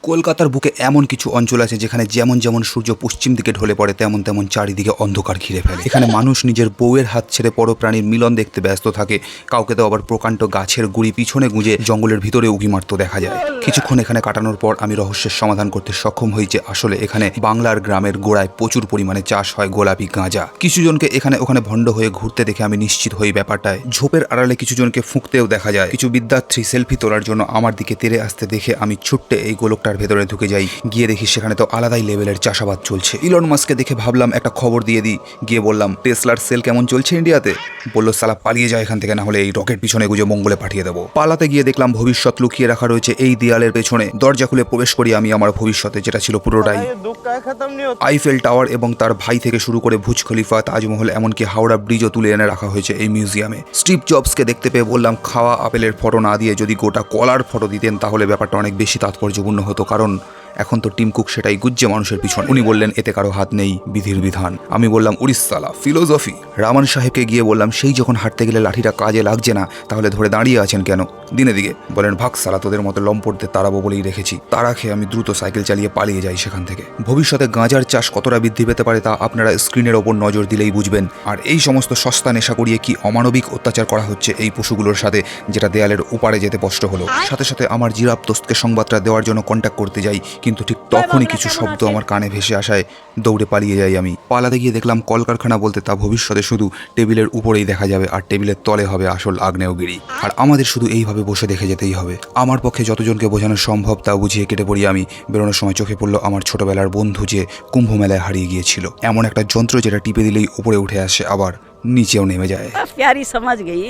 কলকাতার বুকে এমন কিছু অঞ্চল আছে যেখানে যেমন যেমন সূর্য পশ্চিম দিকে ঢলে পড়ে তেমন তেমন চারিদিকে অন্ধকার ঘিরে ফেলে। এখানে মানুষ নিজের বউয়ের হাত ছেড়ে বড় প্রাণীর মিলন দেখতে ব্যস্ত থাকে, কাউকে তো আবার প্রকাণ্ড গাছের গুড়ি পিছনে গুঁজে জঙ্গলের ভিতরে উঁকি মারতে দেখা যায়। কিছুক্ষণ এখানে কাটানোর পর আমি রহস্যের সমাধান করতে সক্ষম হই যে আসলে এখানে বাংলার গ্রামের গোড়ায় প্রচুর পরিমাণে চাষ হয় গোলাপি গাঁজা। কিছুজনকে এখানে ওখানে ভণ্ড হয়ে ঘুরতে দেখে আমি নিশ্চিত হই ব্যাপারটায়। ঝোপের আড়ালে কিছুজনকে ফুঁকতেও দেখা যায়। কিছু বিদ্যার্থী সেলফি তোলার জন্য আমার দিকে তেড়ে আসতে দেখে আমি ছুট্টে এই গোলকটার ভেতরে ঢুকে যাই। গিয়ে দেখি সেখানে তো আলাদাই লেভেলের চাষাবাদ চলছে। ইলন মাস্ককে দেখে ভাবলাম একটা খবর দিয়ে দিই। গিয়ে বললাম, টেসলার সেল কেমন চলছে ইন্ডিয়াতে? বললো, সালা পালিয়ে যায় এখান থেকে, না হলে এই রকেট পিছনে গুজে মঙ্গলে পাঠিয়ে দেবো। পালাতে গিয়ে দেখলাম ভবিষ্যৎ লুকিয়ে রাখা রয়েছে এই দেয়ালের পেছনে। দরজা খুলে প্রবেশ করি আমি আমার ভবিষ্যতে, যেটা ছিল পুরোটাই আইফেল টাওয়ার এবং তার ভাই থেকে শুরু করে ভুজ খলিফা, তাজমহল, এমনকি হাওড়া ব্রিজও তুলে এনে রাখা হয়েছে এই মিউজিয়ামে। স্টিভ জবসকে দেখতে পেয়ে বললাম, খাওয়া আপেলের ফটো না দিয়ে যদি গোটা কলার ফটো দিতেন তাহলে ব্যাপারটা অনেক বেশি তাৎপর্যপূর্ণ হতো, কারণ এখন তো টিম কুক সেটাই গুজ্জে মানুষের পিছনে। উনি বললেন, এতে কারো হাত নেই, বিধির বিধান। আমি বললাম, উড়িষ্যালা ফিলোসফি। রামান সাহেবকে গিয়ে বললাম, সেই যখন হাঁটতে গেলে লাঠিটা কাজে লাগছে না, তাহলে ধরে দাঁড়িয়ে আছেন কেন? দিনে দিকে বলেন, ভাগ সালা, তোদের মতো লম্পটদের তাড়াবো বলেই রেখেছি। তারা খেয়ে আমি দ্রুত সাইকেল চালিয়ে পালিয়ে যাই সেখান থেকে। ভবিষ্যতে গাঁজার চাষ কতটা বৃদ্ধি পেতে পারে তা আপনারা স্ক্রিনের ওপর নজর দিলেই বুঝবেন। আর এই সমস্ত সস্তা নেশা করিয়ে কি অমানবিক অত্যাচার করা হচ্ছে এই পশুগুলোর সাথে, যেটা দেয়ালের উপারে যেতে কষ্ট হলো। সাথে সাথে আমার জিরাফ দোস্তকে সংবাদটা দেওয়ার জন্য কন্ট্যাক্ট করতে যাই, কিন্তু ঠিক তখনই কিছু শব্দ আমার কানে ভেসে আসায় দৌড়ে পালিয়ে যাই আমি। পালাতে গিয়ে দেখলাম কলকারখানা বলতে তা ভবিষ্যতে শুধু টেবিলের উপরেই দেখা যাবে, আর টেবিলের তলে হবে আসল আগ্নেয়গিরি। আর আমাদের শুধু এইভাবে বসে দেখে যেতেই হবে। আমার পক্ষে যতজনকে বোঝানো সম্ভব তা বুঝিয়ে কেটে পড়ি আমি। বেরোনোর সময় চোখে পড়লো আমার ছোটবেলার বন্ধু যে কুম্ভ মেলায় হারিয়ে গিয়েছিল। এমন একটা যন্ত্র যেটা টিপে দিলেই উপরে উঠে আসে, আবার নিচেও নেমে যায়। प्यारी समझ गई।